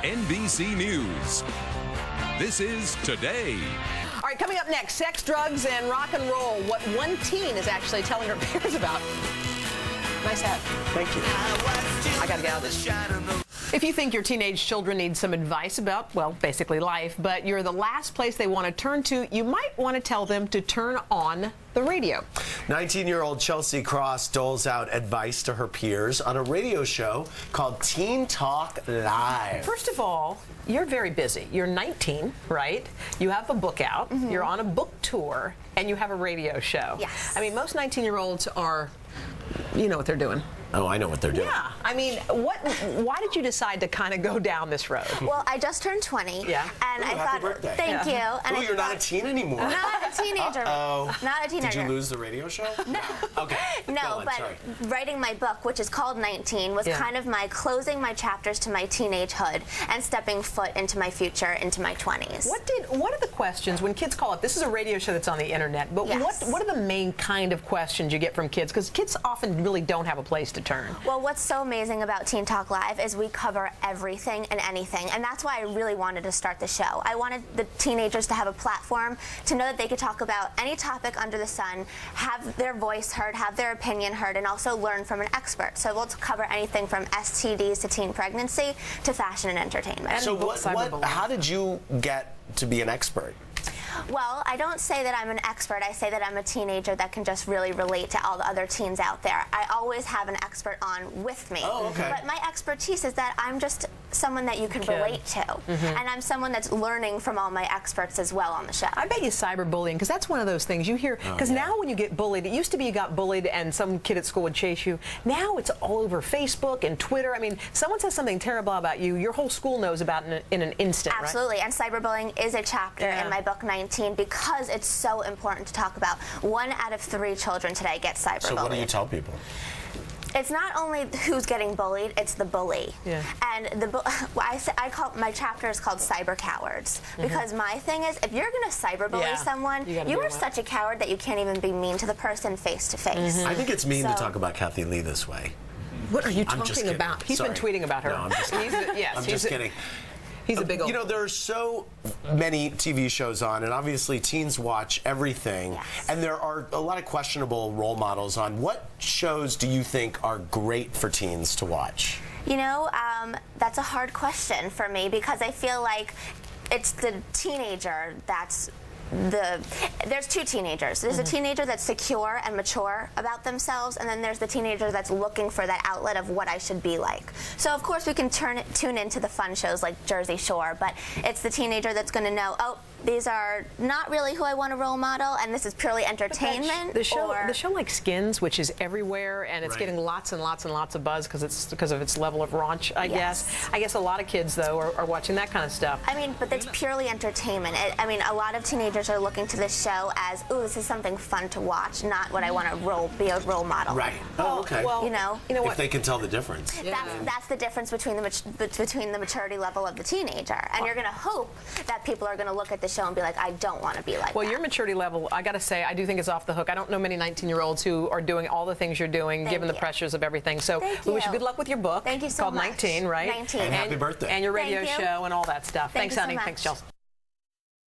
NBC News. This is Today. All right, coming up next, sex, drugs, and rock and roll. What one teen is actually telling her peers about. Nice hat. Thank you. I gotta get out of this. If you think your teenage children need some advice about, well, basically life, but you're the last place they want to turn to, you might want to tell them to turn on the radio. 19-year-old Chelsea Cross doles out advice to her peers on a radio show called Teen Talk Live. First of all, you're very busy. You're 19, right? You have a book out, you're on a book tour, and you have a radio show. Yes. I mean, most 19-year-olds are, you know what they're doing. Oh, I know what they're doing. Yeah. I mean, why did you decide to kind of go down this road? Well, I just turned 20. Yeah. And Ooh, I happy thought, birthday. thank you. And Oh, I you're not a thought, teen anymore. Not a teenager. Uh-oh. Not a teenager. Did you lose the radio show? No. Okay. Go No, on, but sorry. writing my book, which is called 19, was kind of my closing my chapters to my teenagehood and stepping foot into my future, into my 20s. What are the questions when kids call up? This is a radio show that's on the internet, but Yes. what are the main kind of questions you get from kids? Because kids often really don't have a place to turn. Well, what's so amazing about Teen Talk Live is we cover everything and anything, and that's why I really wanted to start the show. I wanted the teenagers to have a platform to know that they could talk about any topic under the sun, have their voice heard, have their opinion heard, and also learn from an expert. So we'll cover anything from STDs to teen pregnancy to fashion and entertainment. So how did you get to be an expert? Well, I don't say that I'm an expert. I say that I'm a teenager that can just really relate to all the other teens out there. I always have an expert on with me. Oh, okay. But my expertise is that I'm just someone that you can relate to. And I'm someone that's learning from all my experts as well on the show. I bet you cyberbullying, because that's one of those things you hear. Because now when you get bullied, it used to be you got bullied and some kid at school would chase you. Now it's all over Facebook and Twitter. I mean, someone says something terrible about you, your whole school knows about it in an instant, Absolutely. right? And cyberbullying is a chapter in my book 19 because it's so important to talk about. 1 out of 3 children today get cyberbullied. So what do you tell people? It's not only who's getting bullied, it's the bully. Yeah. And I call my chapter is called Cyber Cowards because my thing is if you're going to cyberbully someone, you are such a coward that you can't even be mean to the person face to face. I think it's mean to talk about Kathie Lee this way. What are you I'm just talking kidding. about? He's Sorry. been tweeting about her. No, I'm just kidding. I'm just kidding. He's a big old... You know, there are so many TV shows on, and obviously teens watch everything. Yes. And there are a lot of questionable role models on. What shows do you think are great for teens to watch? You know, that's a hard question for me because I feel like it's the teenager that's there's 2 teenagers. There's a teenager that's secure and mature about themselves, and then there's the teenager that's looking for that outlet of what I should be like. So of course we can tune into the fun shows like Jersey Shore, but it's the teenager that's going to know, oh, these are not really who I want to role model, and this is purely entertainment. The show like Skins, which is everywhere, and it's getting lots and lots and lots of buzz because of its level of raunch, I guess. I guess a lot of kids, though, are watching that kind of stuff. I mean, but it's purely entertainment. I mean, a lot of teenagers are looking to this show as, ooh, this is something fun to watch, not what I want to be a role model. Right. Oh, okay. Well, you know what? If they can tell the difference. That's the difference between the maturity level of the teenager. And you're going to hope that people are going to look at the show and be like, I don't want to be like Well, that. your maturity level, I got to say, I do think is off the hook. I don't know many 19-year-olds who are doing all the things you're doing, given the pressures of everything. So we wish you good luck with your book. Thank you so much. Called 19, right? 19. And happy birthday. And your radio Thank you. show and all that stuff. Thank Thanks, you so honey. much. Thanks, Chelsea.